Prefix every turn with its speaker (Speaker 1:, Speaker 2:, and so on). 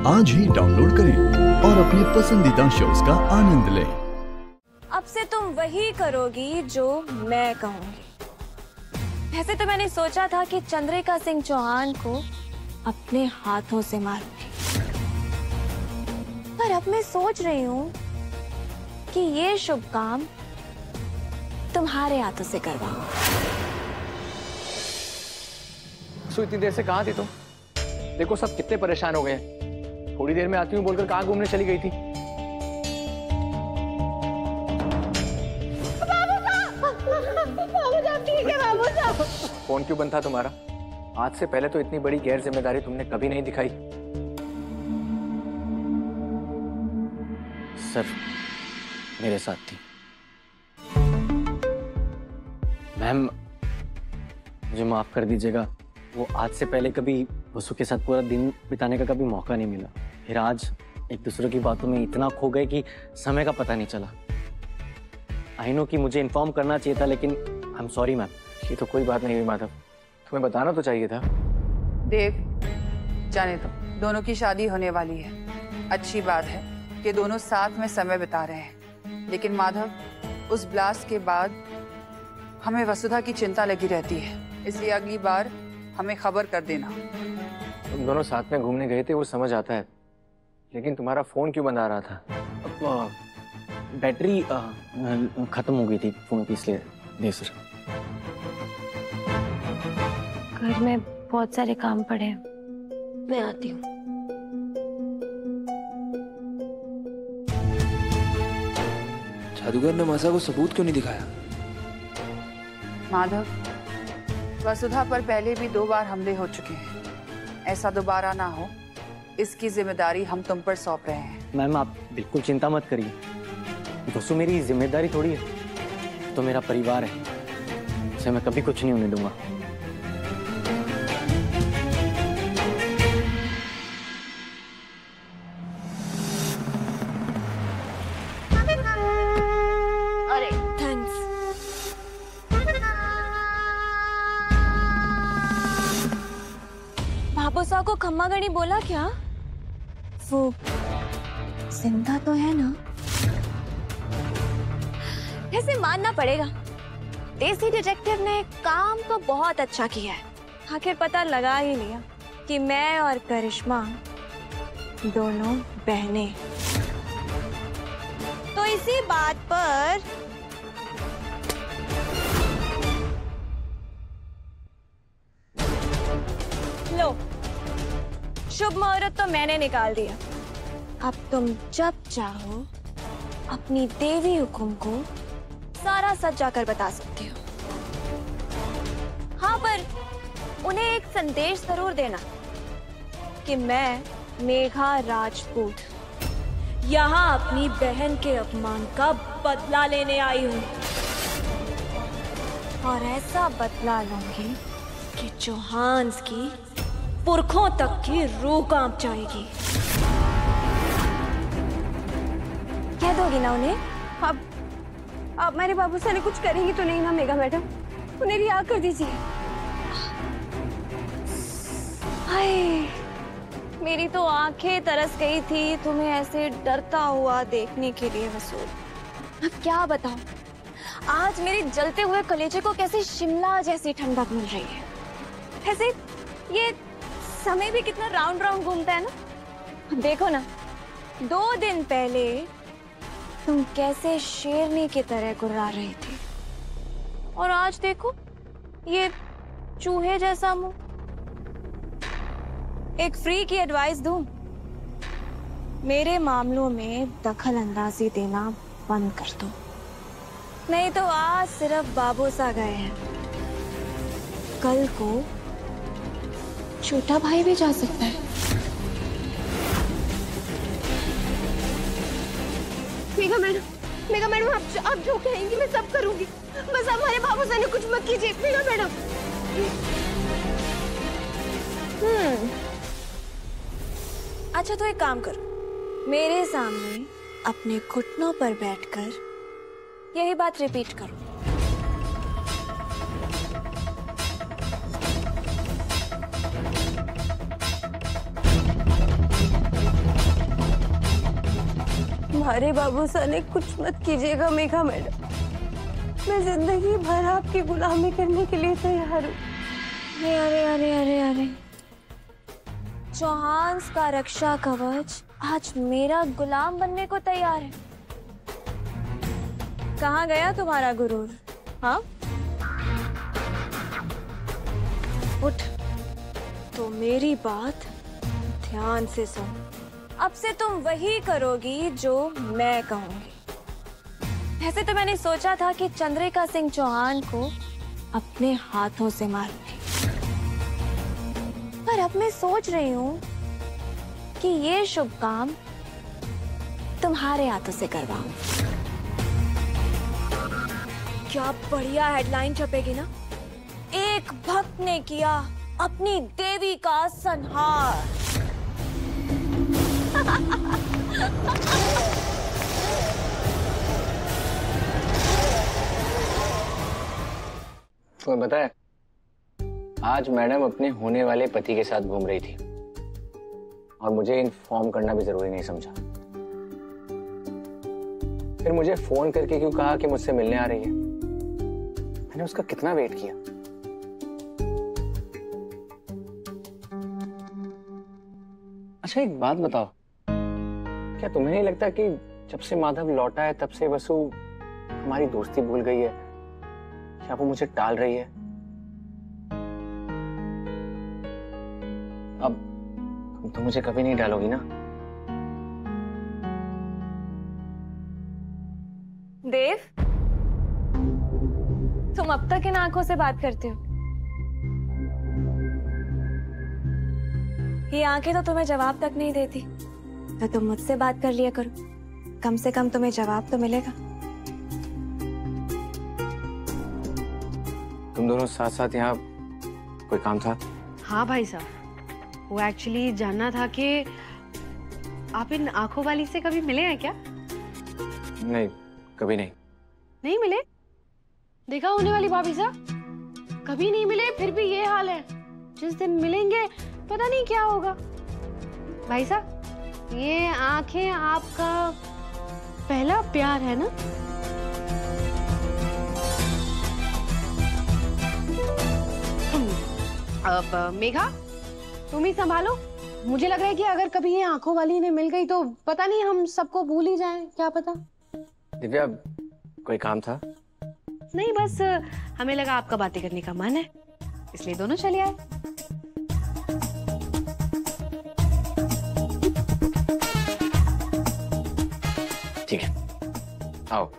Speaker 1: आज ही डाउनलोड करें और अपने पसंदीदा शोज का आनंद लें।
Speaker 2: अब से तुम वही करोगी जो मैं कहूंगी। वैसे तो मैंने सोचा था कि चंद्रिका सिंह चौहान को अपने हाथों से मारूंगी, पर अब मैं सोच रही हूँ कि ये शुभ काम तुम्हारे हाथों से करवाऊं।
Speaker 3: इतनी देर से कहाँ थी तुम? देखो सब कितने परेशान हो गए। थोड़ी देर में आती हूँ बोलकर कहाँ घूमने चली गई थी? फोन क्यों बंद था तुम्हारा? आज से पहले तो इतनी बड़ी गैर जिम्मेदारी तुमने कभी नहीं दिखाई। सर मेरे साथ थी। मैम मुझे माफ कर दीजिएगा, वो आज से पहले कभी वसु के साथ पूरा दिन बिताने का कभी मौका नहीं मिला। फिर आज एक दूसरे की बातों में इतना खो गए कि समय का पता नहीं चला। आई नो कि मुझे इन्फॉर्म करना चाहिए था, लेकिन आई एम सॉरी मैम। ये तो कोई बात नहीं हुई माधव, तुम्हें बताना तो चाहिए था।
Speaker 4: देव जाने दो, दोनों की शादी होने वाली है। अच्छी बात है कि दोनों साथ में समय बिता रहे हैं, लेकिन माधव उस ब्लास्ट के बाद हमें वसुधा की चिंता लगी रहती है, इसलिए अगली बार हमें खबर कर देना।
Speaker 3: तुम दोनों साथ में घूमने गए थे वो समझ आता है, लेकिन तुम्हारा फोन क्यों बंद आ रहा था? बैटरी खत्म हो गई थी फोन की, इसलिए। जी सर।
Speaker 2: घर में बहुत सारे काम पड़े हैं, मैं आती हूँ।
Speaker 5: जादूगर ने मासा को सबूत क्यों नहीं दिखाया?
Speaker 4: माधव, वसुधा पर पहले भी 2 बार हमले हो चुके हैं, ऐसा दोबारा ना हो, इसकी जिम्मेदारी हम तुम पर सौंप रहे हैं।
Speaker 3: मैम आप बिल्कुल चिंता मत करिए, वसु मेरी जिम्मेदारी थोड़ी है, तो मेरा परिवार है, उसे मैं कभी कुछ नहीं होने दूंगा।
Speaker 2: अरे थैंक्स। बाबूसा को खम्मा गणी बोला क्या? वो जिंदा तो है ना? ऐसे मानना पड़ेगा, देसी डिटेक्टिव ने काम तो बहुत अच्छा किया है। आखिर पता लगा ही लिया कि मैं और करिश्मा दोनों बहनें। तो इसी बात पर लो, शुभ मुहूर्त तो मैंने निकाल दिया। अब तुम जब चाहो अपनी देवी हुकुम को सारा सच जाकर बता सकती हो। हाँ, पर उन्हें एक संदेश जरूर देना कि मैं मेघा राजपूत यहाँ अपनी बहन के अपमान का बदला लेने आई हूँ, और ऐसा बदला लूंगी कि चौहान्स की पुरखों तक की रूह कांप जाएगी। कह दोगी ना उन्हें? अब मेरे बाबू साले कुछ करेंगी तो नहीं ना मेघा मैडम? उन्हें रिहा कर दीजिए। हाय, मेरी तो आंखें तरस गई थी तुम्हें ऐसे डरता हुआ देखने के लिए वसूल। अब क्या बताऊं, आज मेरे जलते हुए कलेजे को कैसे शिमला जैसी ठंडक मिल रही है। ऐसे ये समय भी कितना राउंड राउंड घूमता है ना। देखो ना, 2 दिन पहले तुम कैसे शेरनी की तरह गुर्रा रही थी, और आज देखो ये चूहे जैसा मुंह। एक फ्री की एडवाइस दूं, मेरे मामलों में दखल अंदाजी देना बंद कर दो, नहीं तो आज सिर्फ बाबूसा गए हैं, कल को छोटा भाई भी जा सकता है। मेघा मैडम आप जो कहेंगी मैं सब करूंगी, बस हमारे बाबूसा ने कुछ मत कीजिए। मेघा मैडम। अच्छा तो एक काम करो, मेरे सामने अपने घुटनों पर बैठकर यही बात रिपीट करो। तुम्हारे बाबू साने कुछ मत कीजिएगा मेघा मैडम, मैं जिंदगी भर आपकी गुलामी करने के लिए तैयार हूँ। अरे अरे अरे अरे, चौहान का रक्षा कवच आज मेरा गुलाम बनने को तैयार है। कहाँ गया तुम्हारा गुरूर? हाँ, उठ। तो मेरी बात ध्यान से सुन। अब से तुम वही करोगी जो मैं कहूंगी। वैसे तो मैंने सोचा था कि चंद्रिका सिंह चौहान को अपने हाथों से मारूंगी, पर अब मैं सोच रही हूँ कि ये शुभ काम तुम्हारे हाथों से करवाऊं। क्या बढ़िया हेडलाइन छपेगी ना, एक भक्त ने किया अपनी देवी का संहार।
Speaker 3: तुम्हें पता है, आज मैडम अपने होने वाले पति के साथ घूम रही थी और मुझे इन्फॉर्म करना भी जरूरी नहीं समझा। फिर मुझे फोन करके क्यों कहा कि मुझसे मिलने आ रही है? मैंने उसका कितना वेट किया। अच्छा एक बात बताओ, क्या तुम्हें नहीं लगता कि जब से माधव लौटा है तब से वसु हमारी दोस्ती भूल गई है, या वो मुझे टाल रही है? अब तुम तो मुझे कभी नहीं डालोगी ना?
Speaker 2: देव, तुम अब तक इन आंखों से बात करते हो। ये आंखें तो तुम्हें जवाब तक नहीं देती, तो तुम मुझसे बात कर लिया करो, कम से कम तुम्हें जवाब तो मिलेगा।
Speaker 3: तुम दोनों साथ साथ यहाँ कोई काम था?
Speaker 6: हाँ भाई साहब, वो एक्चुअली जानना था कि आप इन आंखों वाली से कभी मिले हैं क्या?
Speaker 3: नहीं, कभी नहीं।
Speaker 6: नहीं मिले? देखा होने वाली भाभी साहब, कभी नहीं मिले फिर भी ये हाल है। जिस दिन मिलेंगे पता नहीं क्या होगा। भाई साहब, ये आंखें आपका पहला प्यार है ना? अब मेघा, तुम ही संभालो। मुझे लग रहा है कि अगर कभी ये आंखों वाली ने मिल गई तो पता नहीं हम सबको भूल ही जाएं, क्या पता।
Speaker 3: दिव्या, कोई काम था?
Speaker 6: नहीं, बस हमें लगा आपका बातें करने का मन है, इसलिए दोनों चले आए।
Speaker 3: ठीक है, आओ।